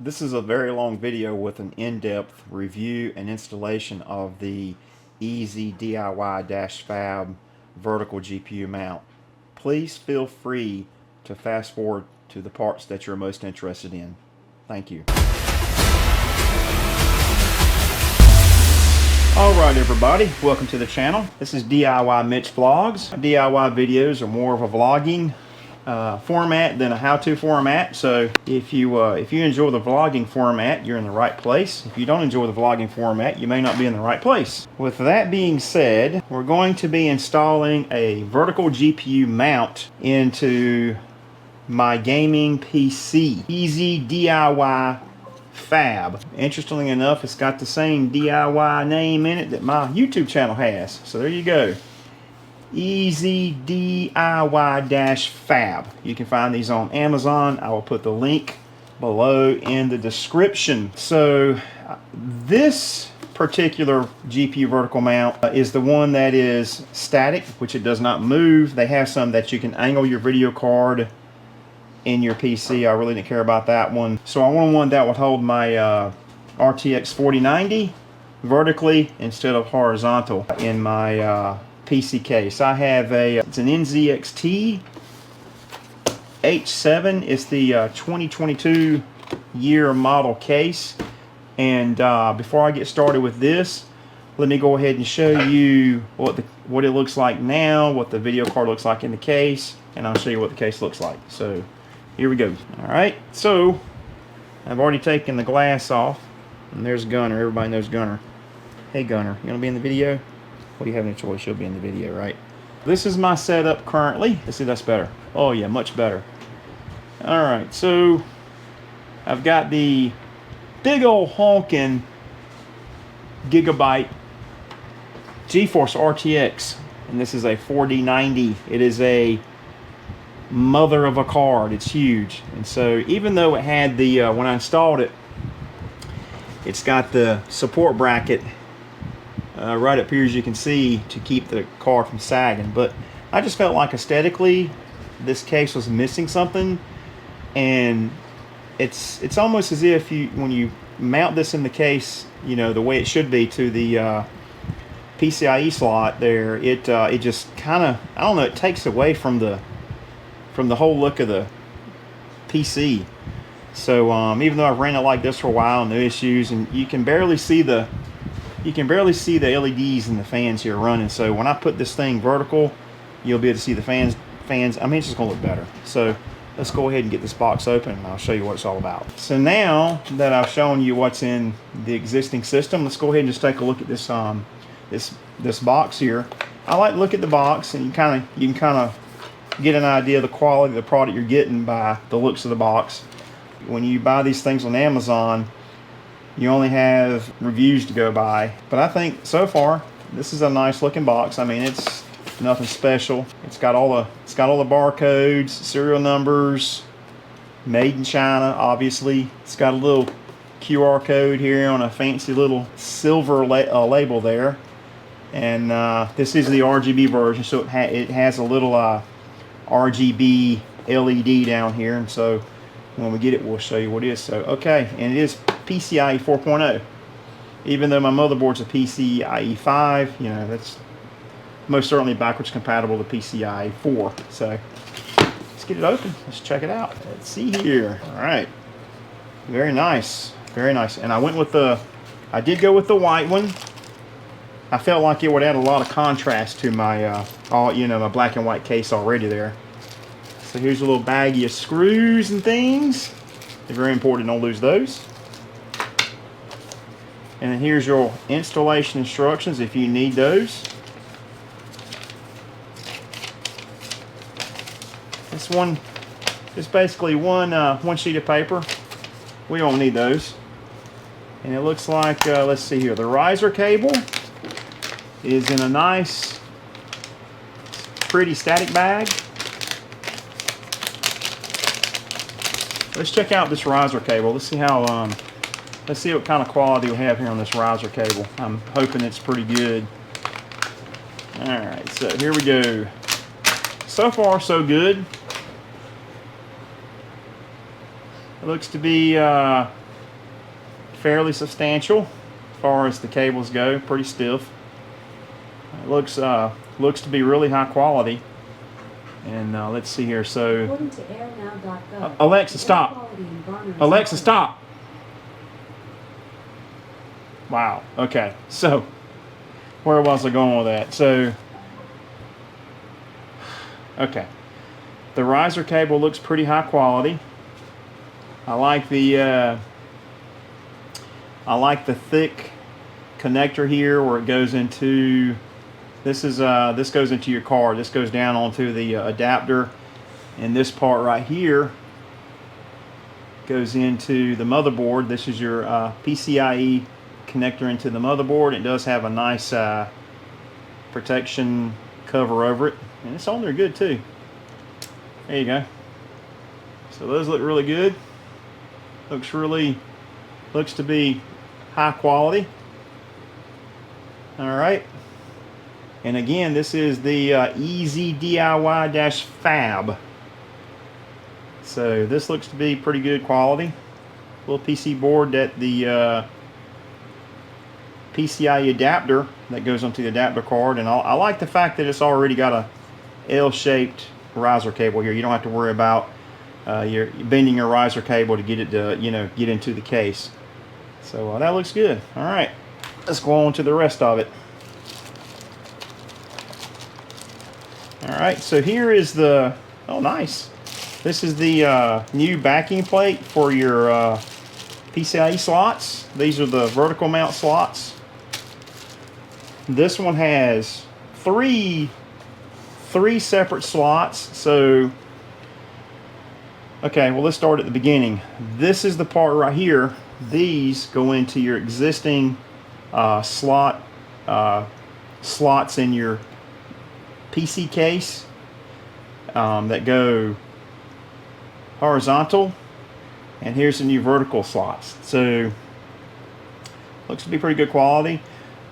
This is a very long video with an in-depth review and installation of the EZDIY-FAB Vertical GPU Mount. Please feel free to fast forward to the parts that you're most interested in. Thank you. Alright everybody, welcome to the channel. This is DIY Mitch Vlogs. DIY videos are more of a vlogging format than a how-to format. So if you enjoy the vlogging format, you're in the right place. If you don't enjoy the vlogging format, you may not be in the right place. With that being said, we're going to be installing a vertical GPU mount into my gaming PC. EZDIY-FAB. Interestingly enough, it's got the same DIY name in it that my YouTube channel has. So there you go. EZDIY-FAB. You can find these on Amazon. I will put the link below in the description. So this particular GPU vertical mount is the one that is static, which it does not move. They have some that you can angle your video card in your PC. I really didn't care about that one. So I want one that would hold my RTX 4090 vertically instead of horizontal in my PC case. I have it's an NZXT H7. It's the 2022 year model case. And before I get started with this, let me go ahead and show you what it looks like now, what the video card looks like in the case, and I'll show you what the case looks like. So here we go. Alright, so I've already taken the glass off, and there's Gunner. Everybody knows Gunner. Hey Gunner, you want to be in the video? Well, you have no choice, you'll be in the video, right? This is my setup currently. Let's see, that's better. Oh yeah, much better. Alright, so I've got the big old honking gigabyte GeForce RTX, and this is a 4090. It is a mother of a card. It's huge. And so even though it had the when I installed it, it's got the support bracket right up here, as you can see, to keep the card from sagging. But I just felt like aesthetically this case was missing something, and it's almost as if when you mount this in the case, you know, the way it should be to the PCIe slot there, it just kind of, I don't know, it takes away from the whole look of the PC. So even though I've ran it like this for a while, no issues, and you can barely see the LEDs and the fans here running. So when I put this thing vertical, you'll be able to see the fans. I mean, it's just gonna look better. So let's go ahead and get this box open, and I'll show you what it's all about. So now that I've shown you what's in the existing system, let's go ahead and just take a look at this this box here. I like to look at the box, and you can kind of get an idea of the quality of the product you're getting by the looks of the box. When you buy these things on Amazon, you only have reviews to go by, but I think so far this is a nice looking box. I mean, it's nothing special. It's got all the barcodes, serial numbers, made in China, obviously. It's got a little QR code here on a fancy little silver label there, and this is the RGB version, so it has a little RGB LED down here, and so when we get it, we'll show you what it is. So okay, and it is PCIe 4.0. Even though my motherboard's a PCIe 5, you know, that's most certainly backwards compatible to PCIe 4. So let's get it open. Let's check it out. Let's see here. All right, very nice, very nice. And I did go with the white one. I felt like it would add a lot of contrast to my my black and white case already there. So here's a little baggie of screws and things. They're very important, don't lose those. And then here's your installation instructions if you need those. This one is basically one sheet of paper. We don't need those. And it looks like, let's see here, the riser cable is in a nice, pretty static bag. Let's check out this riser cable. Let's see how let's see what kind of quality we have here on this riser cable. I'm hoping it's pretty good. Alright, so here we go. So far so good. It looks to be fairly substantial as far as the cables go, pretty stiff. It looks to be really high quality. And let's see here. So, according to airnow.gov, Alexa, stop. Alexa, stop. Wow. Okay. So, where was I going with that? So, okay. The riser cable looks pretty high quality. I like the thick connector here where it goes into. This goes into your card. This goes down onto the adapter, and this part right here goes into the motherboard. This is your PCIe connector into the motherboard. It does have a nice protection cover over it, and it's on there good too. There you go. So those look really good. Looks to be high quality. All right. And again, this is the EZDIY-FAB. So this looks to be pretty good quality. Little PC board that the PCIe adapter that goes onto the adapter card. And I like the fact that it's already got a L-shaped riser cable here. You don't have to worry about you're bending your riser cable to get it to, get into the case. So that looks good. All right, let's go on to the rest of it. All right, so here is the, oh nice. This is the new backing plate for your PCIe slots. These are the vertical mount slots. This one has three separate slots. So, okay, well let's start at the beginning. This is the part right here. These go into your existing slots in your PC case that go horizontal, and here's the new vertical slots. So looks to be pretty good quality.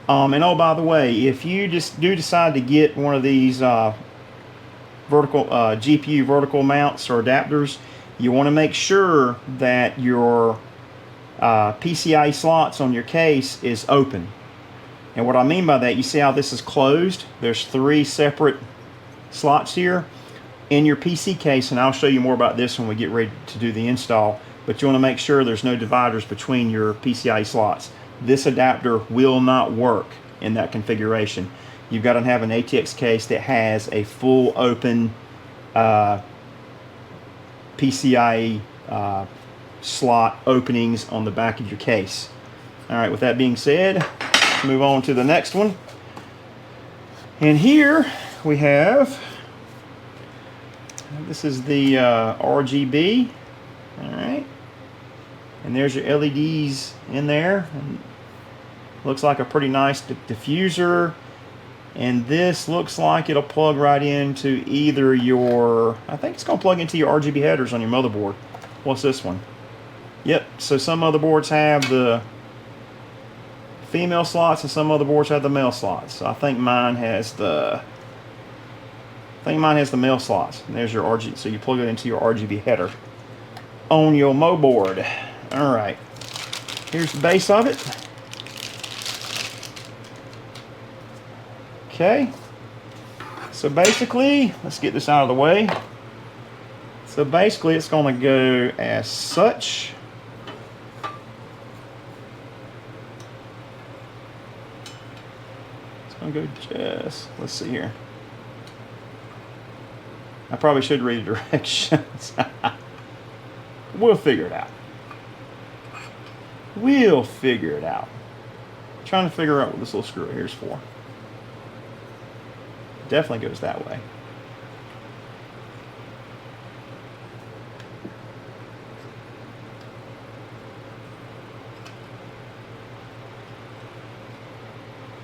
And oh, by the way, if you just do decide to get one of these vertical GPU vertical mounts or adapters, you want to make sure that your PCIe slots on your case is open. And what I mean by that, you see how this is closed? There's three separate slots here in your PC case, and I'll show you more about this when we get ready to do the install. But you want to make sure there's no dividers between your PCIe slots. This adapter will not work in that configuration. You've got to have an ATX case that has a full open PCIe slot openings on the back of your case. All right, with that being said, move on to the next one. And here we have, this is the RGB. All right, and there's your LEDs in there. And looks like a pretty nice diffuser. And this looks like it'll plug right into either your, I think it's going to plug into your RGB headers on your motherboard. What's this one? Yep, so some motherboards have the female slots and some motherboards have the male slots. I think mine has the male slots. And there's your RGB, so you plug it into your RGB header on your motherboard. All right, here's the base of it. Okay, so basically, let's get this out of the way. So basically, it's going to go as such. It's going to go just, let's see here. I probably should read the directions. We'll figure it out. We'll figure it out. I'm trying to figure out what this little screw here is for. Definitely goes that way.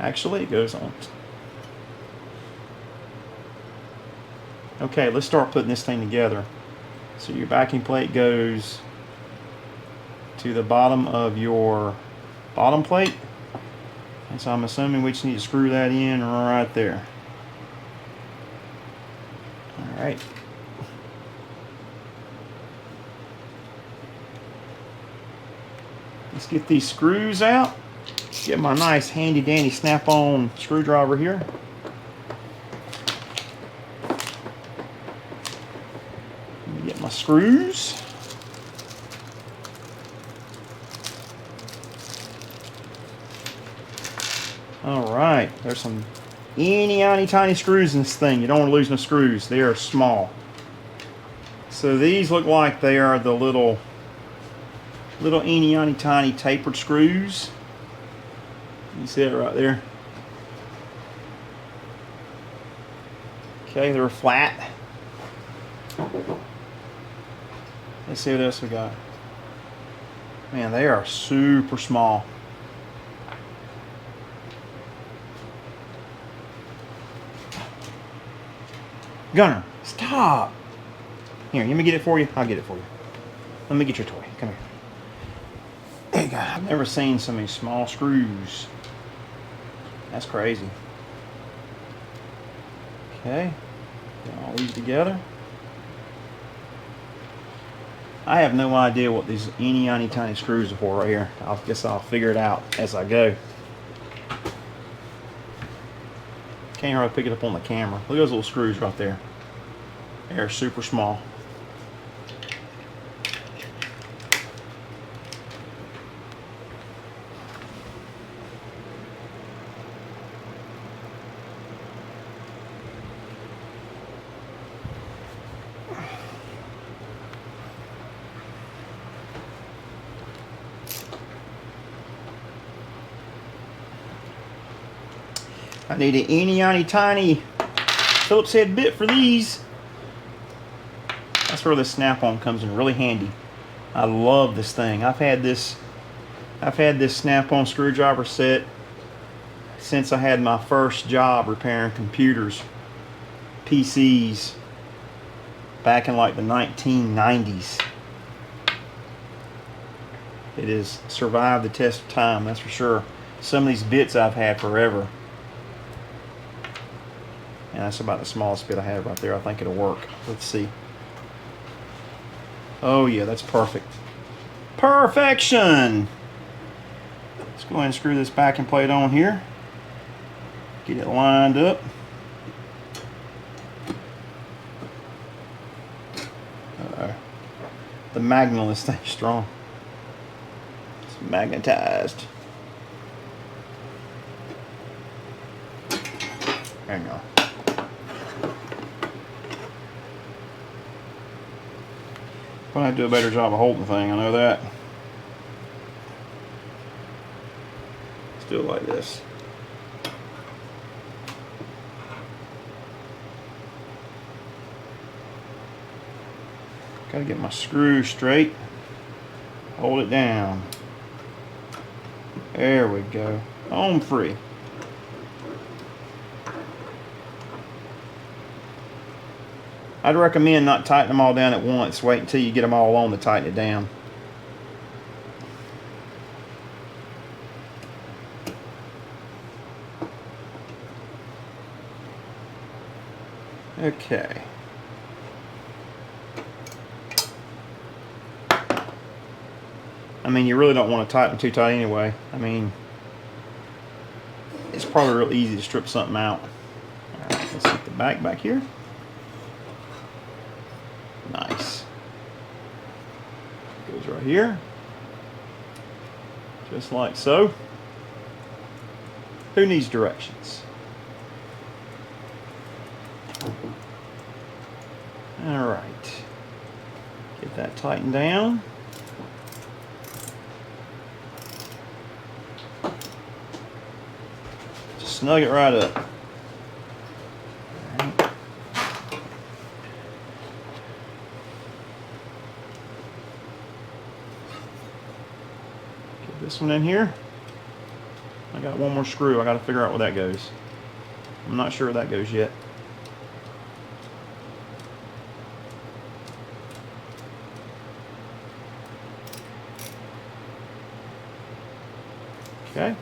Actually, it goes on. Okay, let's start putting this thing together. So your backing plate goes to the bottom of your bottom plate. And so I'm assuming we just need to screw that in right there. All right. Let's get these screws out. Get my nice handy dandy snap-on screwdriver here. Get my screws. Alright, there's some tiny screws in this thing. You don't want to lose no screws. They are small. So these look like they are the little tiny tapered screws. You see it right there? Okay, they're flat. Let's see what else we got. Man, they are super small. Gunner, stop. Here, let me get it for you. I'll get it for you. Let me get your toy. Come here. There you go. I've never seen so many small screws. That's crazy. Okay. Get all these together. I have no idea what these tiny screws are for right here. I guess I'll figure it out as I go. Can't hardly pick it up on the camera. Look at those little screws right there. They're super small. I need an tiny Phillips head bit for these. That's where the snap-on comes in really handy. I love this thing. I've had this snap-on screwdriver set since I had my first job repairing computers, PCs, back in like the 1990s. It has survived the test of time, that's for sure. Some of these bits I've had forever. And that's about the smallest bit I have right there. I think it'll work. Let's see. Oh yeah, that's perfect. Perfection! Let's go ahead and screw this backing plate on here. Get it lined up. The magnet on this thing is strong. It's magnetized. There you go. I'm gonna have to do a better job of holding the thing, I know that. Let's do it like this. Gotta get my screw straight. Hold it down. There we go. Home free. I'd recommend not tightening them all down at once. Wait until you get them all on to tighten it down. Okay. I mean, you really don't want to tighten them too tight anyway. I mean, it's probably real easy to strip something out. All right, let's get the back here. Nice. Goes right here. Just like so. Who needs directions? All right. Get that tightened down. Just snug it right up. This one in here. I got one more screw. I got to figure out where that goes. I'm not sure where that goes yet. Okay.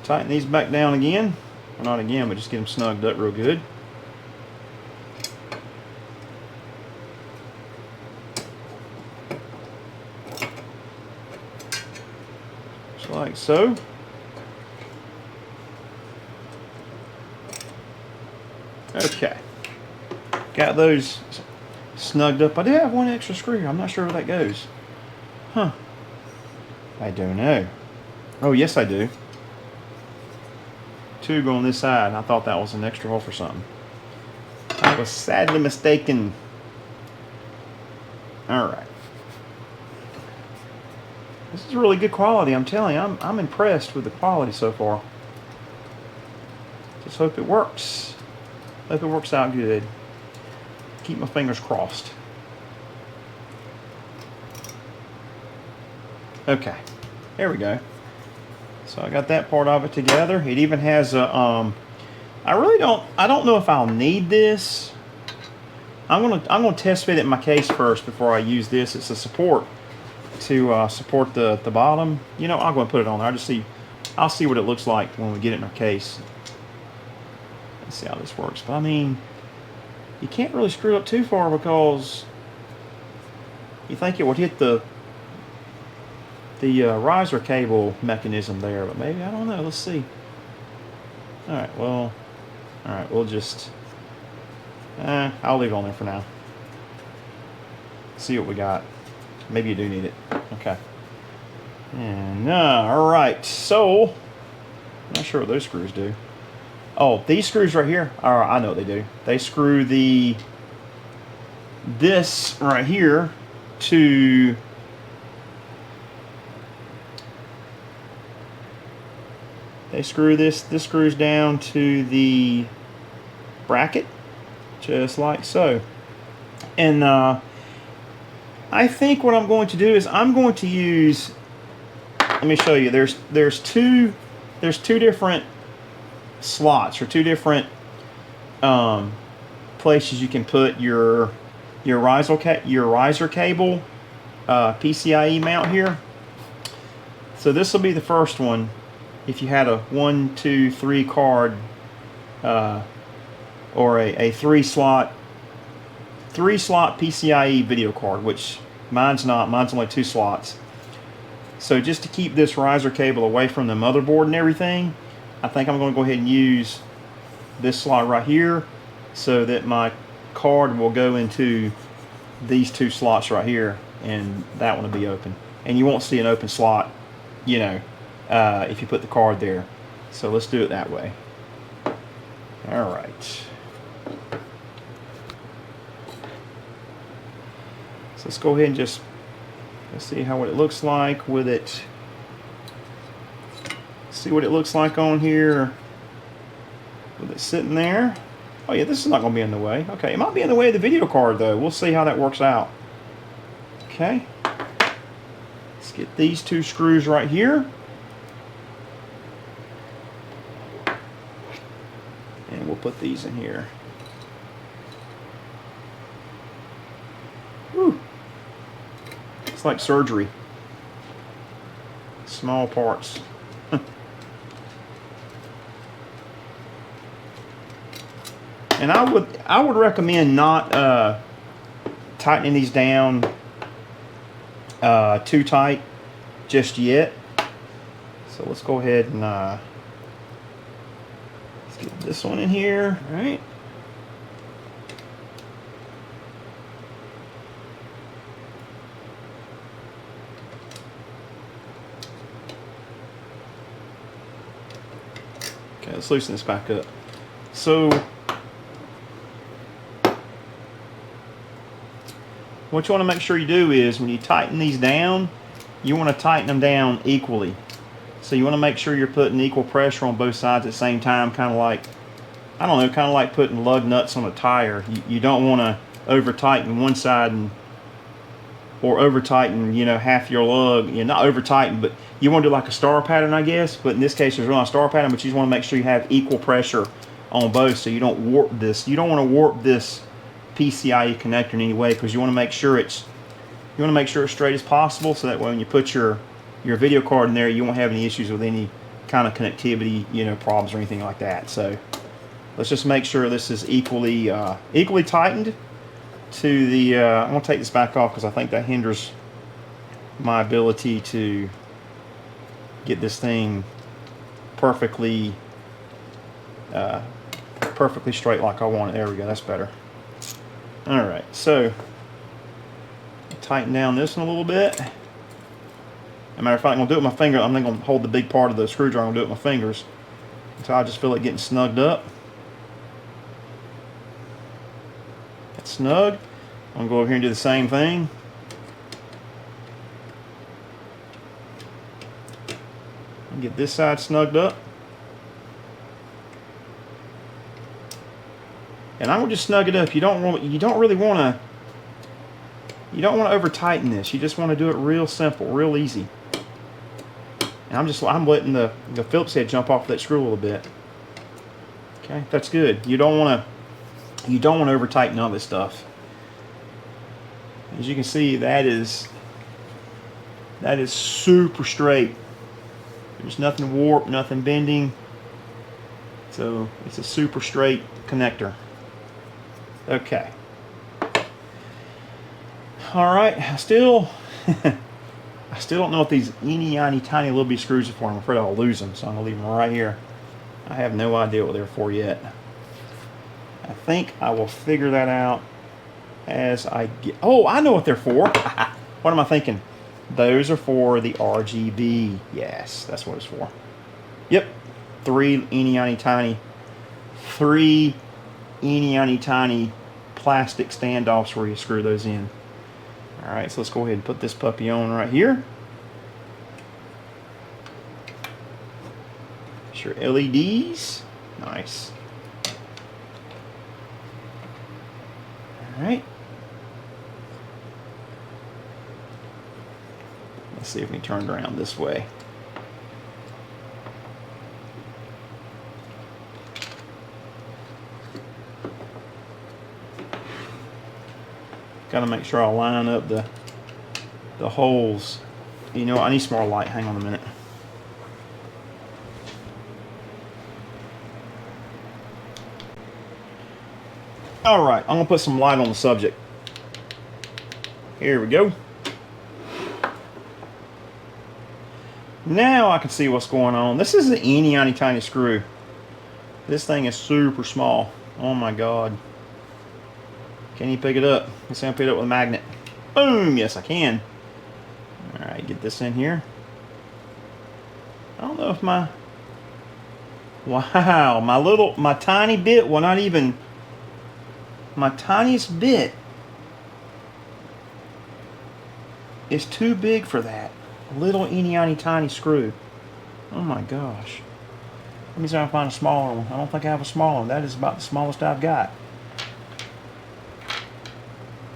Tighten these back down again. Well, not again, but just get them snugged up real good. like so. Okay, got those snugged up. I do have one extra screw here. I'm not sure where that goes. Huh. I don't know. Oh, yes I do. Two go on this side. I thought that was an extra hole for something. I was sadly mistaken. Alright. This is really good quality, I'm telling you. I'm impressed with the quality so far. Just hope it works. Hope it works out good. Keep my fingers crossed. Okay, there we go. So I got that part of it together. It even has a I don't know if I'll need this. I'm gonna test fit it in my case first before I use this. It's a support to support the bottom. You know, I'm gonna put it on there. I'll see what it looks like when we get it in our case. Let's see how this works. But I mean, you can't really screw it up too far because you think it would hit the riser cable mechanism there, but maybe, I don't know. Let's see. Alright, well, alright, we'll just I'll leave it on there for now. See what we got. Maybe you do need it. Okay. And alright, so I'm not sure what those screws do. Oh, these screws right here, I know what they do. They screw this right here to this screws down to the bracket, just like so. And I think what I'm going to do is I'm going to use, let me show you, there's two different slots, or two different places you can put your riser cable PCIe mount here. So this will be the first one. If you had a 1, 2, 3 card or a three slot PCIe video card, which mine's not. Mine's only 2 slots. So just to keep this riser cable away from the motherboard and everything, I think I'm going to go ahead and use this slot right here so that my card will go into these 2 slots right here, and that one will be open. And you won't see an open slot, you know, if you put the card there. So let's do it that way. All right. So let's go ahead and just, let's see what it looks like with it. See what it looks like on here with it sitting there. Oh yeah, this is not going to be in the way. Okay, it might be in the way of the video card though. We'll see how that works out. Okay. Let's get these 2 screws right here. And we'll put these in here. Whew. It's like surgery. Small parts. And I would recommend not tightening these down too tight just yet. So let's go ahead and let's get this one in here, all right? Okay, let's loosen this back up. So what you want to make sure you do is when you tighten these down, you want to tighten them down equally. So you want to make sure you're putting equal pressure on both sides at the same time, kind of like, I don't know, kind of like putting lug nuts on a tire. You don't want to over tighten one side or over tighten, you know, half your lug. You know, not over tighten, but you want to do like a star pattern, I guess. But in this case, there's really not a star pattern, but you just want to make sure you have equal pressure on both, so you don't warp this. You don't want to warp this PCIe connector in any way, because you want to make sure it's straight as possible, so that way when you put your video card in there, you won't have any issues with any kind of connectivity, you know, problems or anything like that. So let's just make sure this is equally tightened to the I'm going to take this back off because I think that hinders my ability to get this thing perfectly perfectly straight like I want it. There we go, that's better. Alright, so tighten down this one a little bit. As a matter of fact, I'm going to do it with my finger. I'm not going to hold the big part of the screwdriver. I'm going to do it with my fingers until I just feel it getting snugged up. It's snug. I'm going to go over here and do the same thing. And get this side snugged up. And I'm going to just snug it up. You don't really want to over tighten this. You just want to do it real simple, real easy. And I'm letting the Phillips head jump off that screw a little bit. Okay, that's good. You don't want to over tighten all this stuff. As you can see, that is super straight. There's nothing warped, nothing bending. So it's a super straight connector. Okay. All right. I still don't know what these tiny little bitty screws are for. I'm afraid I'll lose them, so I'm gonna leave them right here. I have no idea what they're for yet. I think I will figure that out as I get. Oh, I know what they're for. What am I thinking? Those are for the RGB. Yes, that's what it's for. Yep, three tiny plastic standoffs where you screw those in. All right, so let's go ahead and put this puppy on right here. Your LEDs. Nice. All right. Let's see if we turn around this way. Got to make sure I line up the holes. You know, I need some more light. Hang on a minute. All right, I'm gonna put some light on the subject. Here we go. Now I can see what's going on. This is an tiny screw. This thing is super small. Oh my God. Can you pick it up? Let's see if I pick it up with a magnet. Boom, yes I can. All right, get this in here. I don't know if my tiny bit will not even, my tiniest bit is too big for that. A little tiny screw. Oh my gosh. Let me see if I can find a smaller one. I don't think I have a smaller one. That is about the smallest I've got.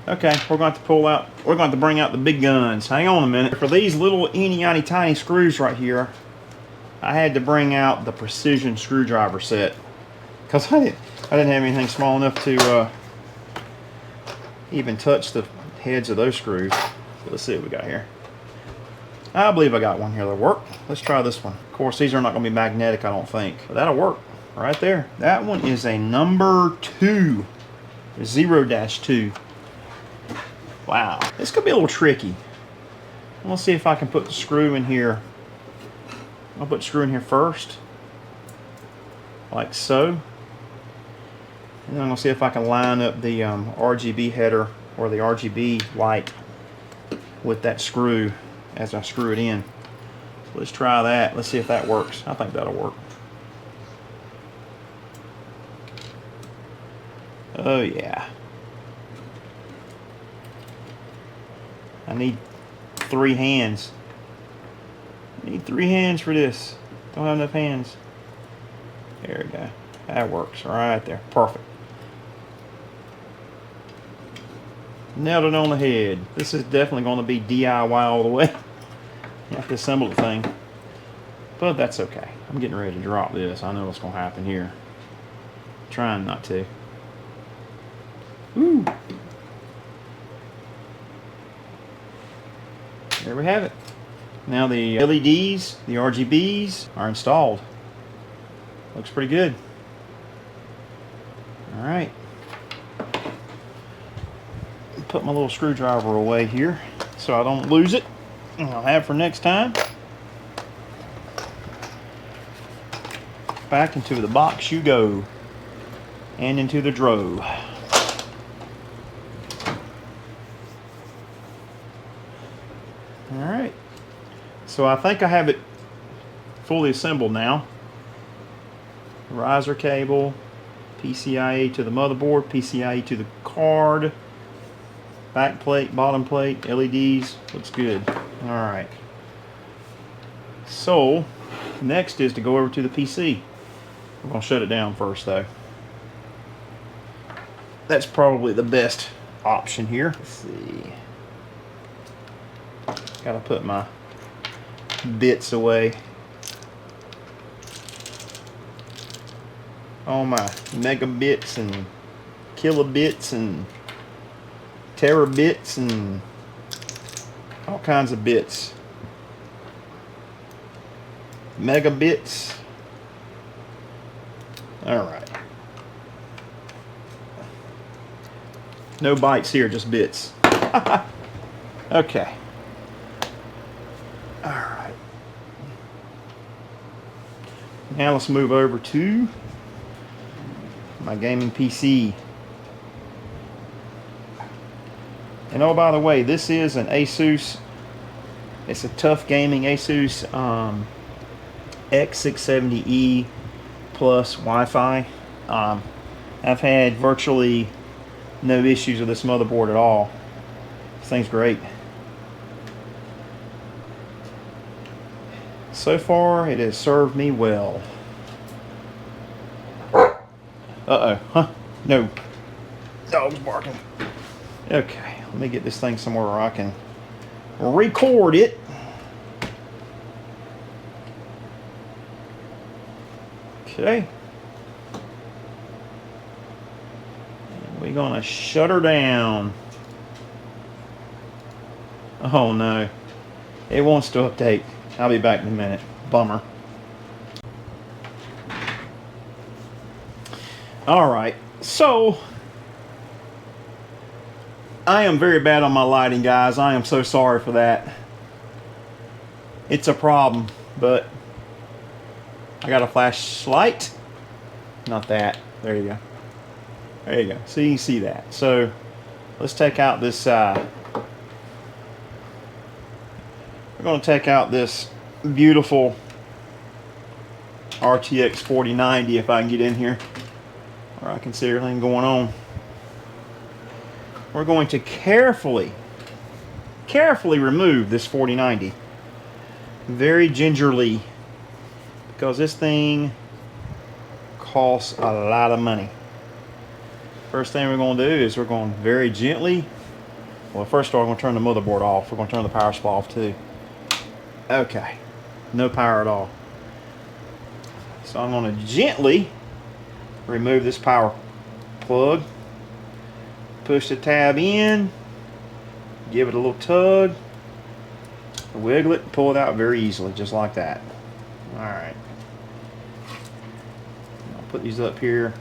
Okay, we're going to pull out, we're going to bring out the big guns. Hang on a minute. For these little tiny screws right here, I had to bring out the precision screwdriver set. Because I didn't have anything small enough to even touch the heads of those screws. So let's see what we got here. I believe I got one here that'll work. Let's try this one. Of course, these are not going to be magnetic, I don't think. But that'll work right there. That one is a number 2. 0-2. Wow. This could be a little tricky. Let's see if I can put the screw in here. I'll put the screw in here first. Like so. And then I'm going to see if I can line up the RGB header or the RGB light with that screw as I screw it in. So let's try that. Let's see if that works. I think that'll work. Oh yeah. I need 3 hands. I need 3 hands for this. Don't have enough hands. There we go. That works right there. Perfect. Nailed it on the head. This is definitely going to be DIY all the way. You have to assemble the thing. But that's okay. I'm getting ready to drop this. I know what's going to happen here. Trying not to. Ooh. There we have it. Now the LEDs, the RGBs are installed. Looks pretty good. All right. Put my little screwdriver away here so I don't lose it. I'll have for next time. back into the box you go. And into the drove. Alright. So I think I have it fully assembled now. Riser cable, PCIe to the motherboard, PCIe to the card, back plate, bottom plate, LEDs, looks good. Alright. So, next is to go over to the PC. We're going to shut it down first though. That's probably the best option here. Let's see. Gotta put my bits away. All my megabits and kilobits and terabits and all kinds of bits. Megabits. Alright. No bytes here, just bits. Okay. Alright. Now let's move over to my gaming PC. And oh, by the way, this is an Asus. It's a tough gaming Asus X670E plus Wi-Fi. I've had virtually no issues with this motherboard at all. This thing's great. So far, it has served me well. Uh-oh, huh? No. Dog's barking. Okay, let me get this thing somewhere where I can record it. Okay. We're gonna shut her down. Oh no. It wants to update. I'll be back in a minute. Bummer. Alright, so I am very bad on my lighting, guys. I am so sorry for that. It's a problem, but I got a flashlight. Not that. There you go. There you go. So you can see that. So let's take out this we're going to take out this beautiful RTX 4090 if I can get in here where I can see everything going on. We're going to carefully remove this 4090. Very gingerly, because this thing costs a lot of money. First thing we're going to do is we're going very gently, well, first of all, we're going to turn the motherboard off. We're going to turn the power supply off too. Okay, no power at all. So I'm going to gently remove this power plug, push the tab in, give it a little tug, wiggle it, pull it out very easily, just like that. Alright. I'll put these up here,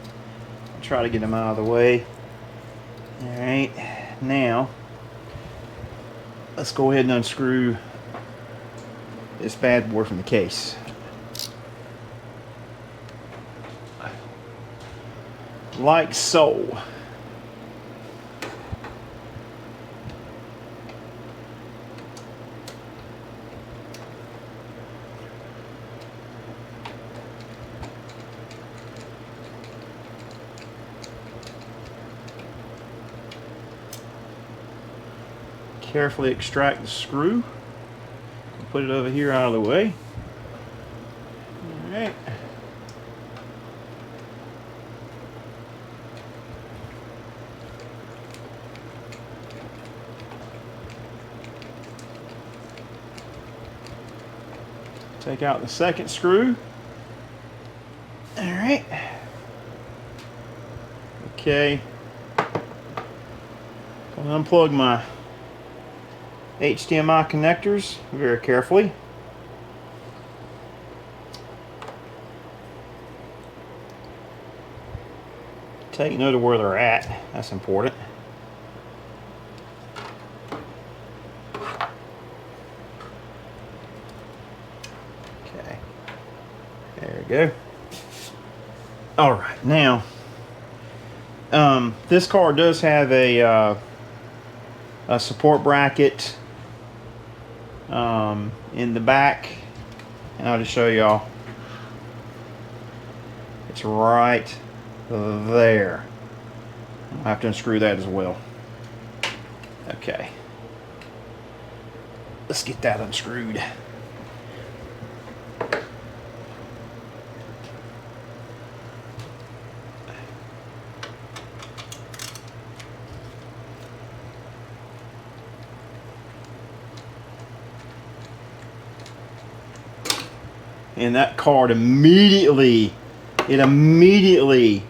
try to get them out of the way. Alright, now let's go ahead and unscrew this bad boy from the case. Like so. Carefully extract the screw. Put it over here out of the way. Alright. Take out the second screw. Alright. Okay. I'll unplug my HDMI connectors very carefully. Take note of where they're at. That's important. Okay. There we go. All right, now this card does have a support bracket in the back, and I'll just show y'all. It's right there. I'll have to unscrew that as well. Okay, let's get that unscrewed. And that card immediately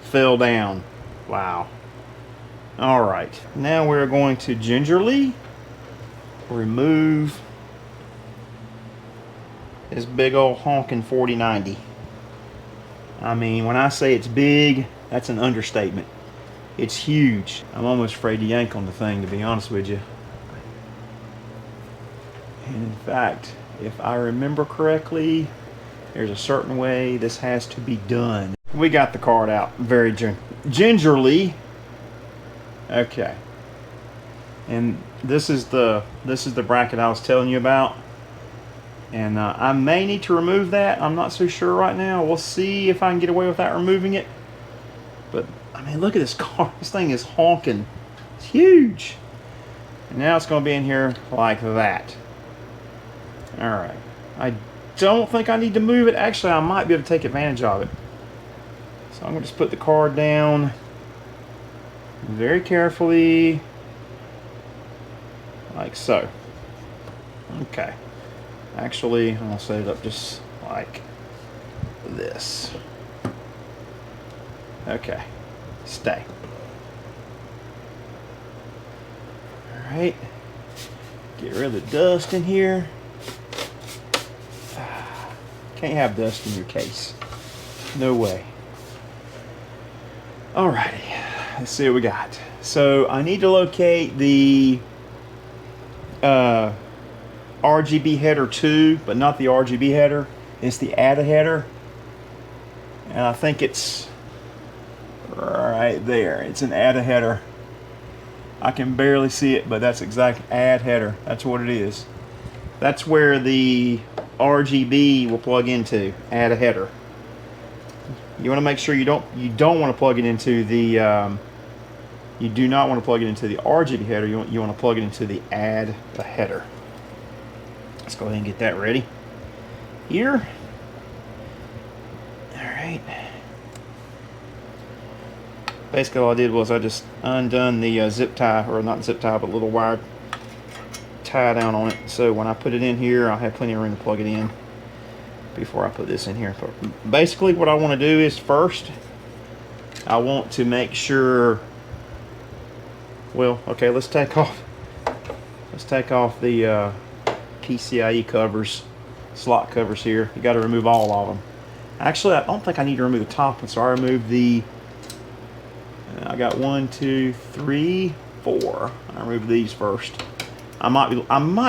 fell down. Wow. All right, now we're going to gingerly remove this big old honking 4090. I mean, when I say it's big, that's an understatement. It's huge. I'm almost afraid to yank on the thing, to be honest with you. And in fact, if I remember correctly, there's a certain way this has to be done. We got the card out very gingerly. Okay. And this is the bracket I was telling you about. And I may need to remove that. I'm not so sure right now. We'll see if I can get away without removing it. But I mean, look at this card. This thing is honking. It's huge. And now it's going to be in here like that. All right. I don't think I need to move it. Actually, I might be able to take advantage of it. So I'm going to just put the card down very carefully, like so. Okay. Actually, I'm going to set it up just like this. Okay. Stay. All right. Get rid of the dust in here. Can't have dust in your case. No way. Alrighty. Let's see what we got. So I need to locate the RGB header 2, but not the RGB header. It's the ADA header. And I think it's right there. It's an ADA header. I can barely see it, but that's exact AD header. That's what it is. That's where the RGB will plug into, ADA header. You want to make sure you don't want to plug it into the you do not want to plug it into the RGB header. You want to plug it into the AD header. Let's go ahead and get that ready here. All right. Basically, all I did was I just undone the zip tie, or not zip tie, but little wire tie down on it. So when I put it in here, I'll have plenty of room to plug it in before I put this in here. But basically, what I want to do is first, I want to make sure. Well, okay, let's take off the PCIe covers, slot covers here. You got to remove all of them. Actually, I don't think I need to remove the top one, so I remove the. I got 1, 2, 3, 4. I remove these first. I might be able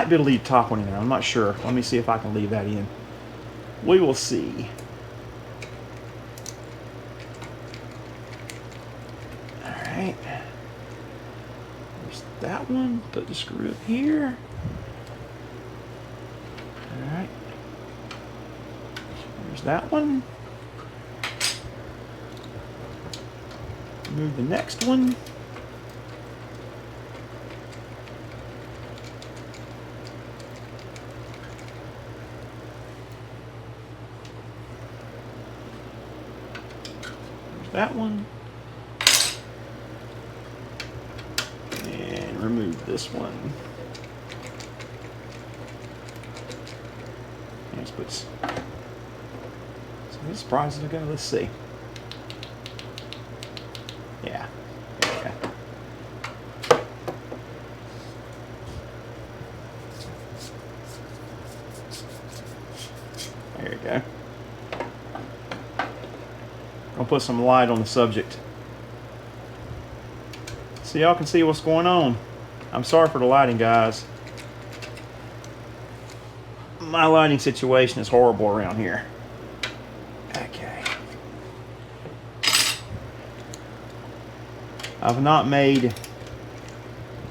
to leave the top one in there. I'm not sure. Let me see if I can leave that in. We will see. All right. There's that one. Put the screw up here. All right. There's that one. Move the next one. That one, and remove this one. Let's put some surprises ago. Let's see. Yeah. Okay. There you go. I'll put some light on the subject so y'all can see what's going on. I'm sorry for the lighting, guys. My lighting situation is horrible around here. Okay. I've not made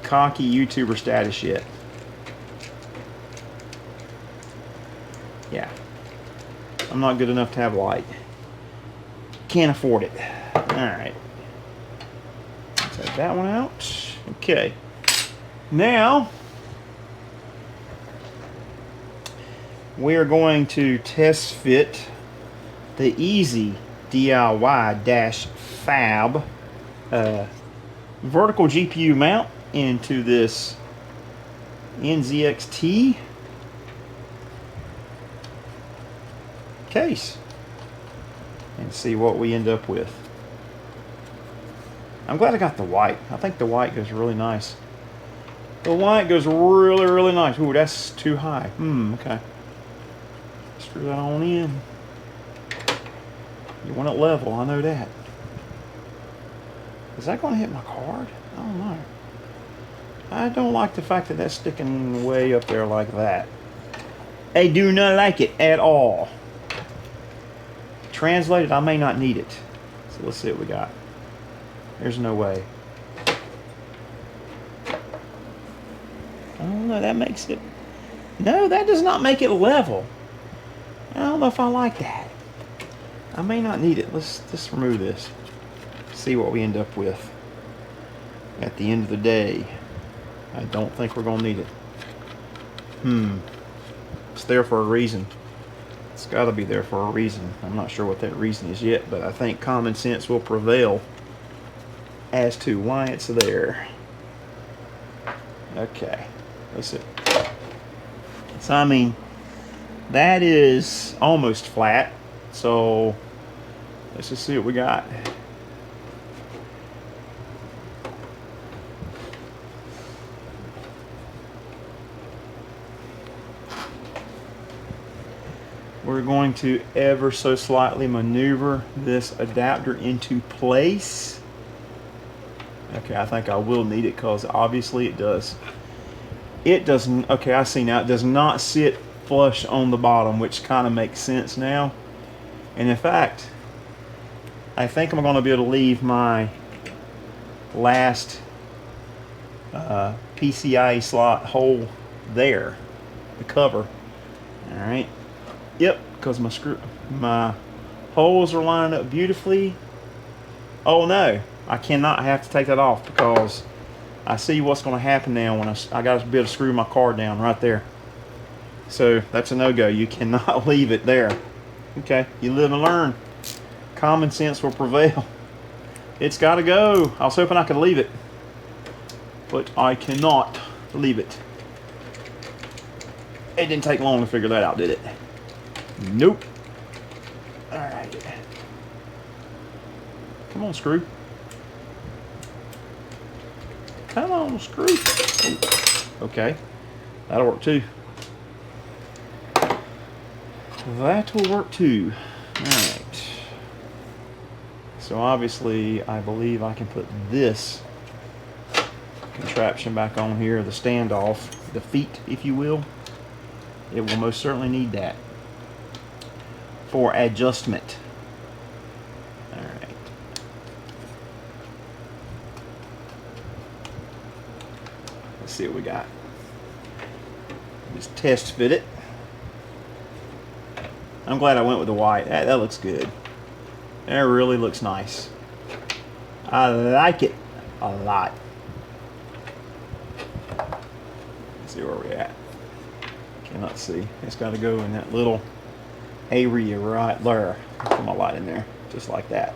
cocky YouTuber status yet. Yeah. I'm not good enough to have light. Can't afford it. Alright. Let's take that one out. Okay. Now, we're going to test fit the EZDIY-FAB Vertical GPU Mount into this NZXT case and see what we end up with. I'm glad I got the white. I think the white goes really nice. The white goes really, really nice. Ooh, that's too high. Okay. Screw that on in. You want it level, I know that. Is that going to hit my card? I don't know. I don't like the fact that that's sticking way up there like that. I do not like it at all. Translated, I may not need it. So let's see what we got. There's no way. I don't know, that makes it... No, that does not make it level. I don't know if I like that. I may not need it. Let's just remove this. See what we end up with. At the end of the day, I don't think we're going to need it. It's there for a reason. It's got to be there for a reason. I'm not sure what that reason is yet, but I think common sense will prevail as to why it's there. Okay. Let's see. So, I mean, that is almost flat. So, let's just see what we got. We're going to ever so slightly maneuver this adapter into place. Okay, I think I will need it because obviously it does. It doesn't, okay, I see now, it does not sit flush on the bottom, which kind of makes sense now. And in fact, I think I'm going to be able to leave my last PCIe slot hole there, the cover. All right. Yep, because my holes are lining up beautifully. Oh no, I cannot. I have to take that off because I see what's going to happen now when I got to be able to screw my card down right there. So that's a no-go. You cannot leave it there. Okay, you live and learn. Common sense will prevail. It's got to go. I was hoping I could leave it, but I cannot leave it. It didn't take long to figure that out, did it? Nope. Alright. Come on, screw. Come on, screw. Oh, okay. That'll work too. That'll work too. Alright. So obviously, I believe I can put this contraption back on here, the standoff, the feet, if you will. It will most certainly need that for adjustment. All right. Let's see what we got. Just test fit it. I'm glad I went with the white. That looks good. That really looks nice. I like it a lot. Let's see where we're at. Cannot see. It's got to go in that little area right there. Put my light in there, just like that.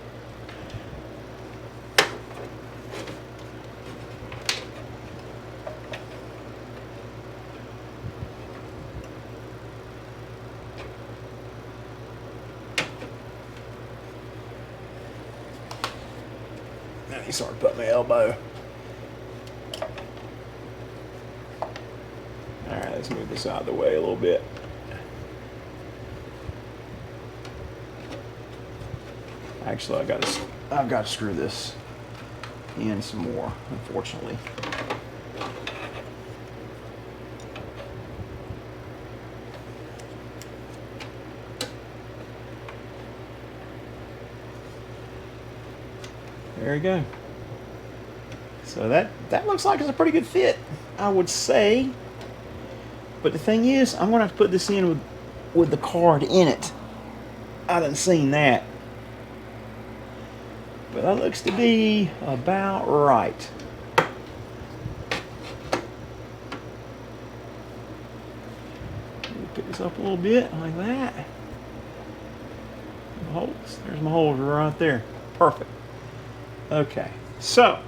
Now you start to put my elbow. Alright, let's move this out of the way a little bit. Actually, I've got to screw this in some more, unfortunately. There you go. So that looks like it's a pretty good fit, I would say. But the thing is, I'm gonna have to put this in with the card in it. I done seen that. But that looks to be about right. Pick this up a little bit like that. Holes. There's my holes right there. Perfect. Okay, so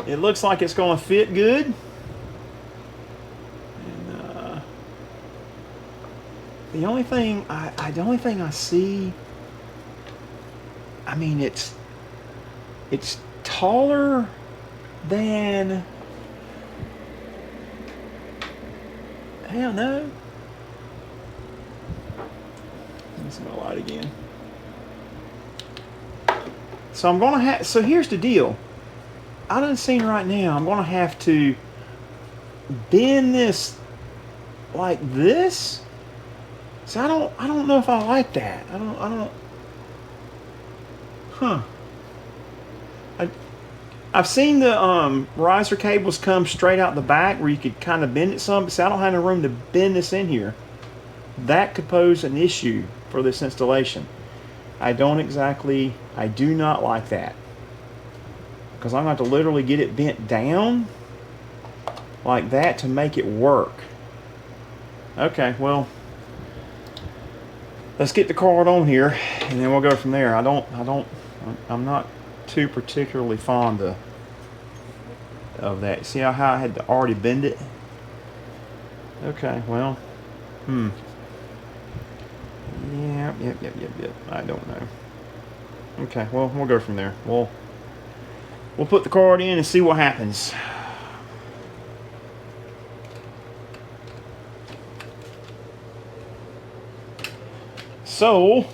it looks like it's going to fit good. And the only thing I see, I mean, it's taller than, hell no. Let's go light again. So I'm gonna have. So here's the deal. I done seen right now. I'm gonna have to bend this like this. So I don't know if I like that. I don't. Huh. I've seen the riser cables come straight out the back where you could kind of bend it some, but see, I don't have no room to bend this in here. That could pose an issue for this installation. I do not like that. Because I'm going to have to literally get it bent down like that to make it work. Okay, well, let's get the card on here and then we'll go from there. I'm not too particularly fond of that. See how I had to already bend it? Okay, well, Yep. I don't know. Okay, well, we'll go from there. We'll put the card in and see what happens. So,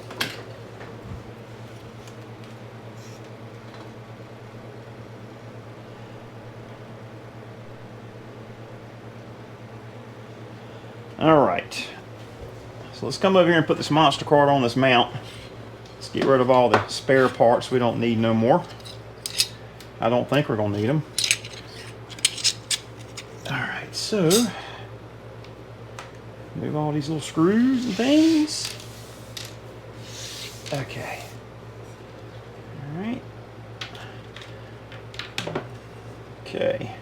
all right. So let's come over here and put this monster card on this mount. Let's get rid of all the spare parts we don't need no more. I don't think we're going to need them. Alright, so move all these little screws and things. Okay. Alright. Okay.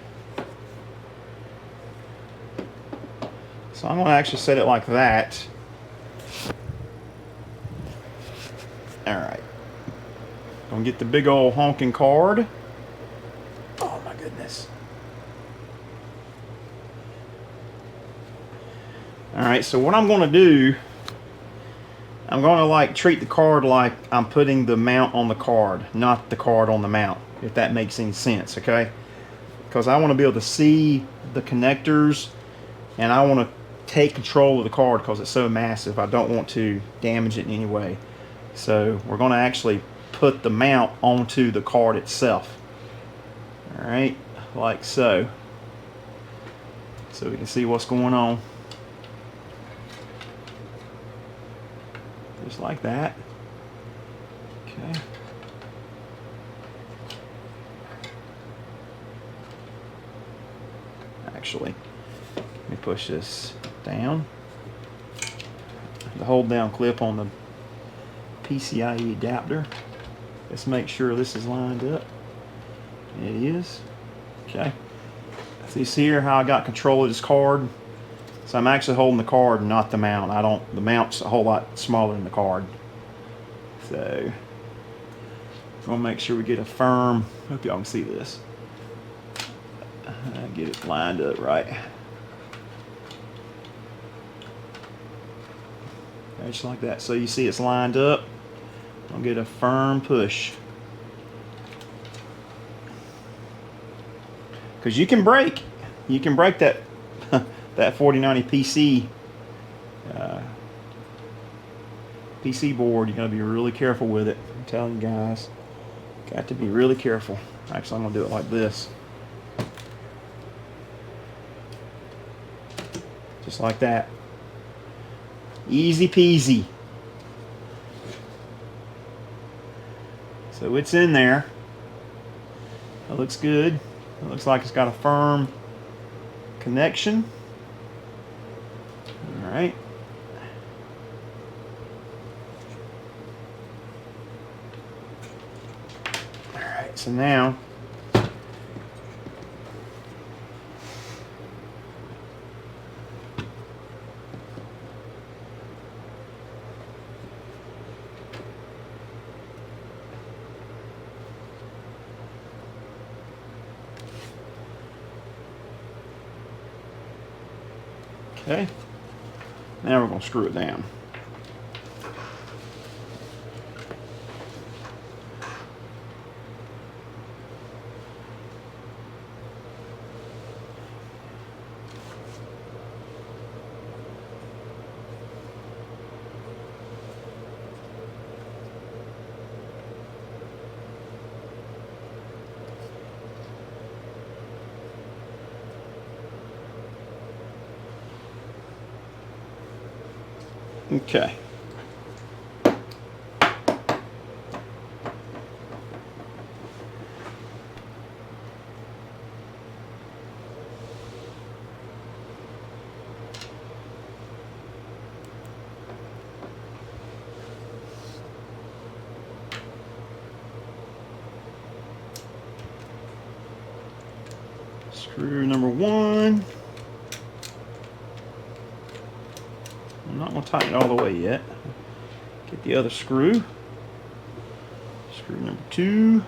So I'm going to actually set it like that. Alright. Gonna get the big old honking card. Oh my goodness. Alright, so what I'm gonna do, I'm gonna like treat the card like I'm putting the mount on the card, not the card on the mount, if that makes any sense, okay? Because I want to be able to see the connectors and I want to take control of the card because it's so massive. I don't want to damage it in any way. So we're going to actually put the mount onto the card itself. Alright, like so. So we can see what's going on. Just like that. Okay. Actually, let me push this down. The hold down clip on the PCIe adapter. Let's make sure this is lined up. It is. Okay. So you see here how I got control of this card? So I'm actually holding the card, not the mount. The mount's a whole lot smaller than the card. So we'll make sure we get a firm, hope y'all can see this. Get it lined up right. Just like that. So you see it's lined up. I'll get a firm push. Because you can break that that 4090 PC board. You gotta be really careful with it. I'm telling you guys, got to be really careful. Actually, I'm gonna do it like this, just like that. Easy peasy. So it's in there. That looks good. It looks like it's got a firm connection. All right. All right, so now okay. Now we're going to screw it down. Okay. Screw number 1. I'm not going to tighten it all the way yet. Get the other screw. Screw number 2.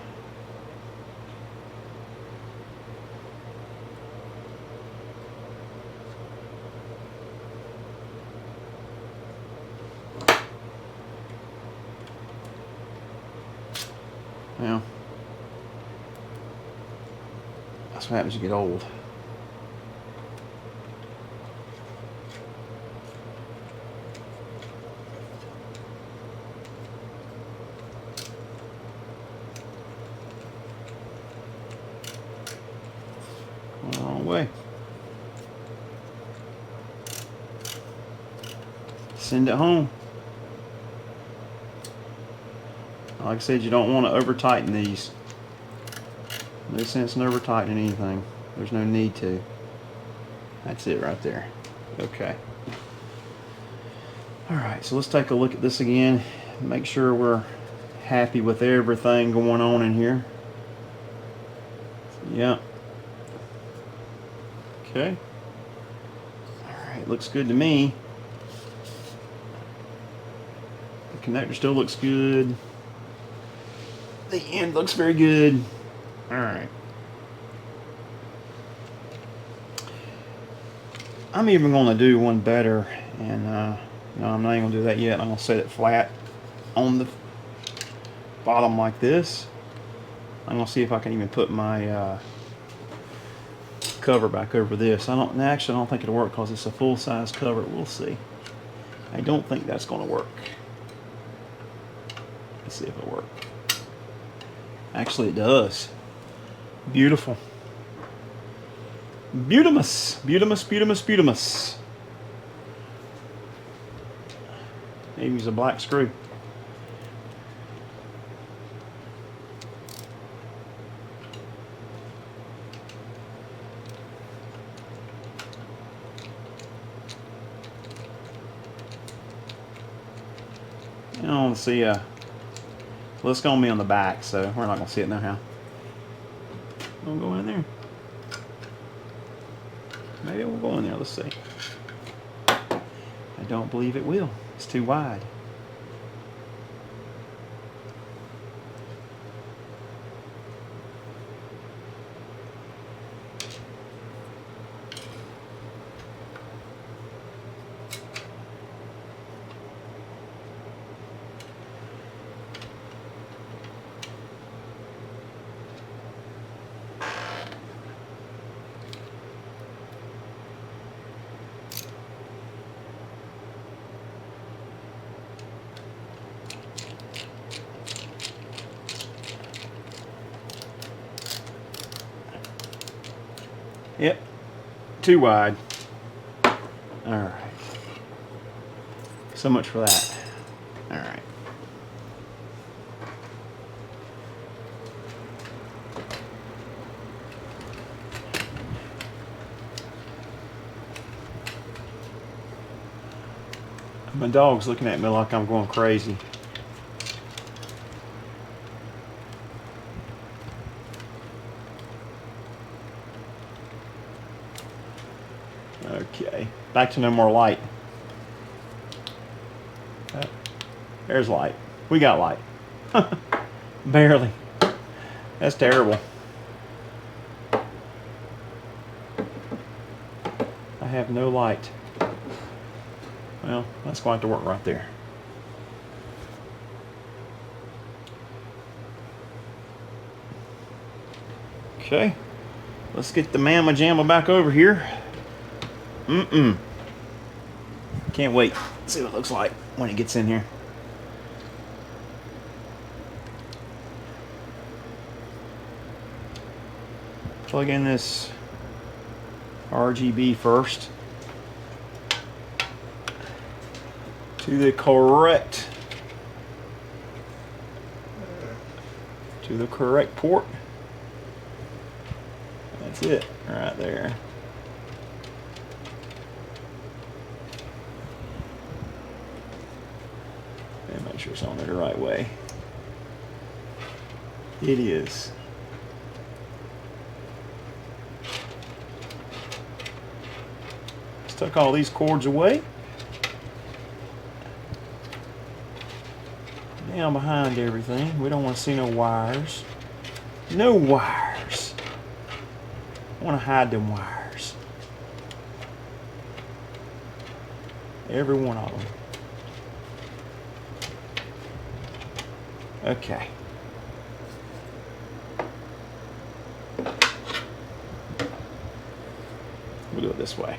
Now, that's what happens when you get old. Going the wrong way. Send it home. Like I said, you don't want to over tighten these. No sense in over tightening anything. There's no need to. That's it right there. Okay. Alright, so let's take a look at this again. Make sure we're happy with everything going on in here. Yep. Okay. Alright, looks good to me. The connector still looks good. The end looks very good. Alright. I'm even going to do one better, and no, I'm not even going to do that yet. I'm going to set it flat on the bottom like this. I'm going to see if I can even put my cover back over this. Actually, I don't think it'll work because it's a full-size cover. We'll see. I don't think that's going to work. Let's see if it works. Actually, it does. Beautiful. Beautimus. Beautimus, beautimus, beautimus. Maybe use a black screw. I don't want to see well, it's going to be on the back, so we're not going to see it now. We'll go in there. Maybe it will go in there. Let's see. I don't believe it will. It's too wide. Yep, too wide. Alright. So much for that. Alright. My dog's looking at me like I'm going crazy. Okay, back to no more light. There's light. We got light. Barely. That's terrible. I have no light. Well, that's going to have to work right there. Okay, let's get the mamma jamma back over here. Can't wait. See what it looks like when it gets in here. Plug in this RGB first to the correct port. That's it right there. And make sure it's on there the right way. It is. Tuck all these cords away. Down behind everything. We don't want to see no wires. No wires. I want to hide them wires. Every one of them. Okay. We'll do it this way.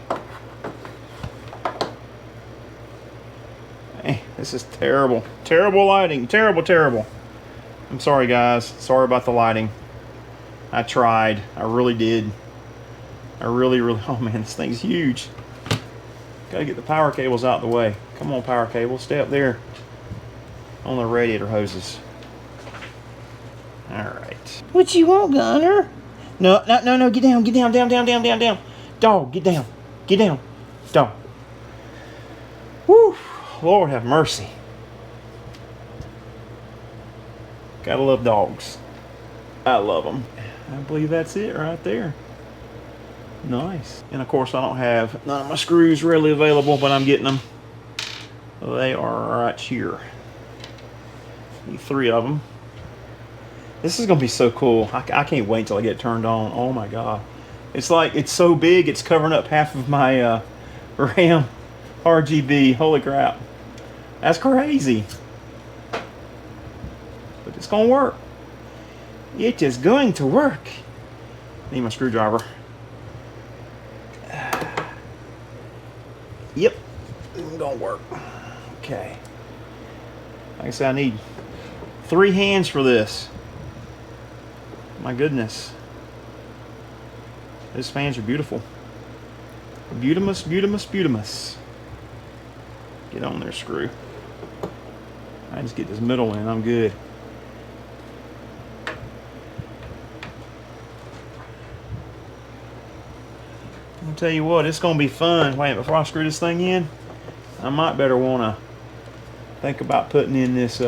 Hey, this is terrible. Terrible lighting. Terrible, terrible. I'm sorry, guys. Sorry about the lighting. I tried. I really did. I really, oh man, this thing's huge. Gotta get the power cables out of the way. Come on, power cable. Stay up there on the radiator hoses. Alright. What you want, Gunner? No, no, no, no. Get down, get down, down, down, down, down, down. Dog, get down. Get down. Dog. Woo. Lord have mercy. Gotta love dogs. I love them. I believe that's it right there. Nice. And of course I don't have none of my screws readily available, but I'm getting them. They are right here. Need 3 of them. This is gonna be so cool. I can't wait until I get it turned on. Oh my god. It's like, it's so big it's covering up half of my RAM RGB. Holy crap. That's crazy. But it's gonna work. It is going to work. Need my screwdriver. Yep. It's gonna work. Okay. Like I said, I need 3 hands for this. My goodness. These fans are beautiful. Beautimus, beautimus, beautimus. Get on there, screw. I just get this middle in, I'm good. I'll tell you what, it's gonna be fun. Wait, before I screw this thing in, I might better wanna think about putting in this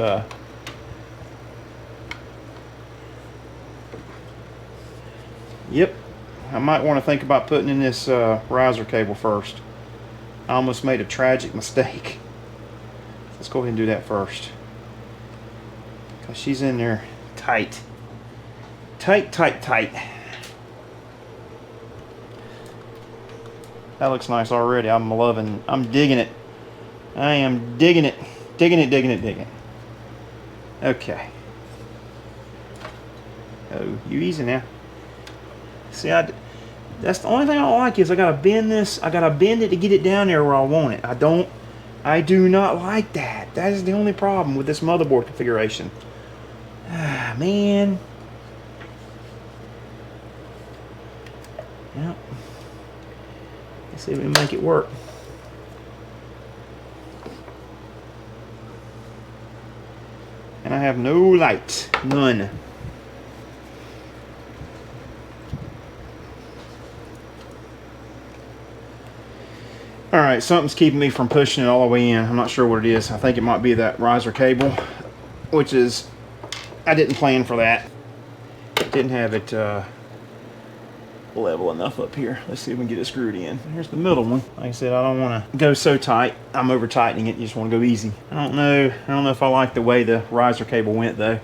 yep, I might want to think about putting in this riser cable first. I almost made a tragic mistake. Let's go ahead and do that first. Because she's in there tight. Tight, tight, tight. That looks nice already. I'm loving, I'm digging it. I am digging it. Digging it, digging it, digging it. Okay. Oh, you easy now. See, that's the only thing I don't like is I gotta bend this. I gotta bend it to get it down there where I want it. I do not like that. That is the only problem with this motherboard configuration. Ah, man. Yep. Let's see if we can make it work. And I have no light. None. Alright, Alright, something's keeping me from pushing it all the way in. I'm not sure what it is. I think it might be that riser cable, which is, I didn't plan for that. Didn't have it level enough up here. Let's see if we can get it screwed in. Here's the middle one. Like I said, I don't want to go so tight. I'm over tightening it. You just want to go easy. I don't know if I like the way the riser cable went though.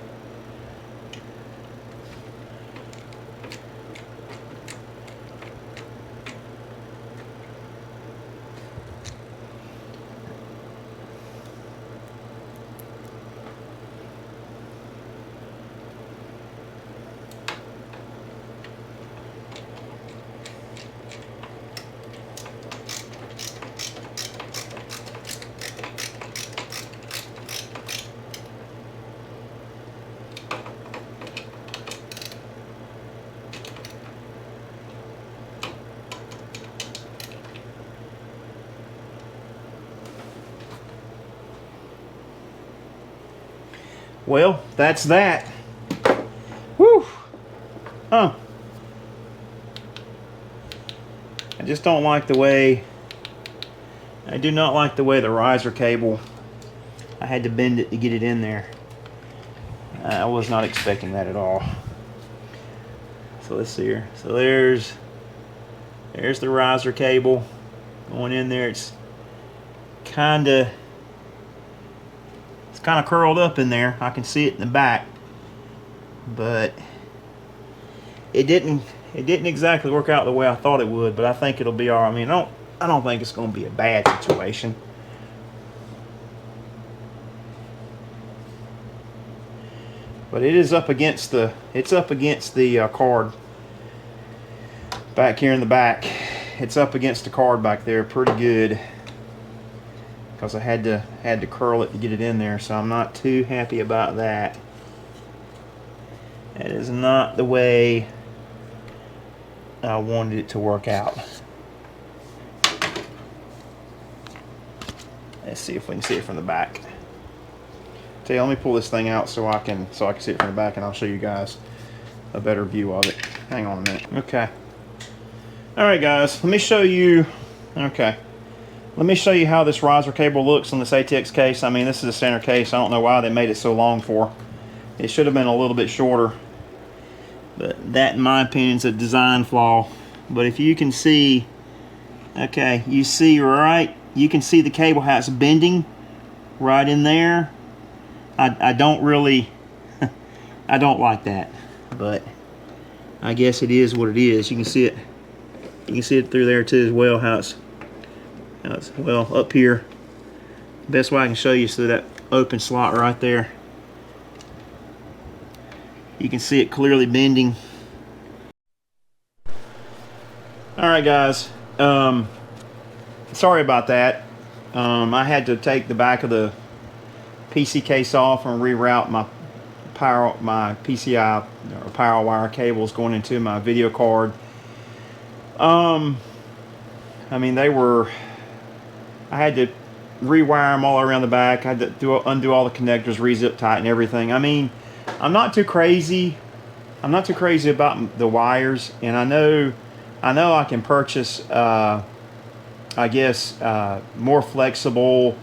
Well, that's that. Whew. Huh. I just don't like the way, I do not like the way the riser cable, I had to bend it to get it in there. I was not expecting that at all. So let's see here. So there's the riser cable going in there. It's kind of curled up in there. I can see it in the back, but it didn't exactly work out the way I thought it would, but I think it'll be all right. I mean, I don't think it's going to be a bad situation. But it is up against the card back here in the back. It's up against the card back there pretty good, because I had to curl it to get it in there, so I'm not too happy about that. That is not the way I wanted it to work out. Let's see if we can see it from the back. Tell you, let me pull this thing out so I can see it from the back, and I'll show you guys a better view of it. Hang on a minute. Okay. All right, guys. Let me show you. Okay. Let me show you how this riser cable looks on this ATX case. I mean, this is a standard case. I don't know why they made it so long for. It should have been a little bit shorter. But that, in my opinion, is a design flaw. But if you can see, okay, you see right, you can see the cable, how it's bending right in there. I don't really, I don't like that. But I guess it is what it is. You can see it. You can see it through there too as well, how it's well up here. Best way I can show you is through that open slot right there. You can see it clearly bending. Alright guys, sorry about that. I had to take the back of the PC case off and reroute my PCI or power wire cables going into my video card. I mean, I had to rewire them all around the back. I had to undo all the connectors, re-zip tighten everything. I mean, I'm not too crazy about the wires, and I know I can purchase I guess more flexible,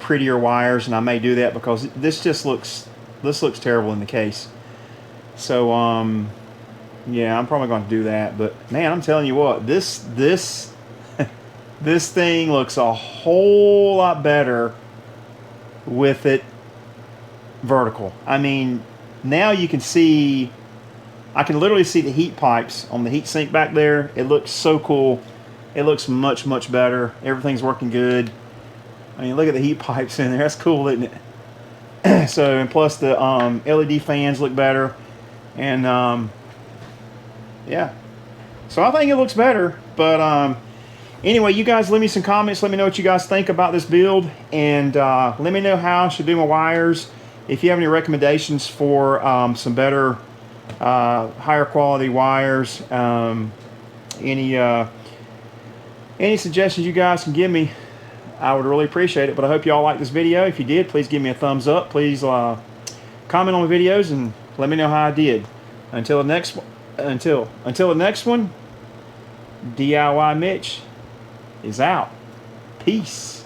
prettier wires, and I may do that, because this looks terrible in the case. So yeah, I'm probably going to do that. But man, I'm telling you what, this thing looks a whole lot better with it vertical. I mean, now you can see, I can literally see the heat pipes on the heat sink back there. It looks so cool. It looks much, much better. Everything's working good. I mean, look at the heat pipes in there. That's cool, isn't it? So, and plus the LED fans look better. And yeah. So I think it looks better. But anyway, you guys leave me some comments. Let me know what you guys think about this build. And let me know how I should do my wires. If you have any recommendations for some better, higher quality wires, any suggestions you guys can give me, I would really appreciate it. But I hope you all liked this video. If you did, please give me a thumbs up. Please comment on the videos and let me know how I did. Until the next one, DIY Mitch is out. Peace.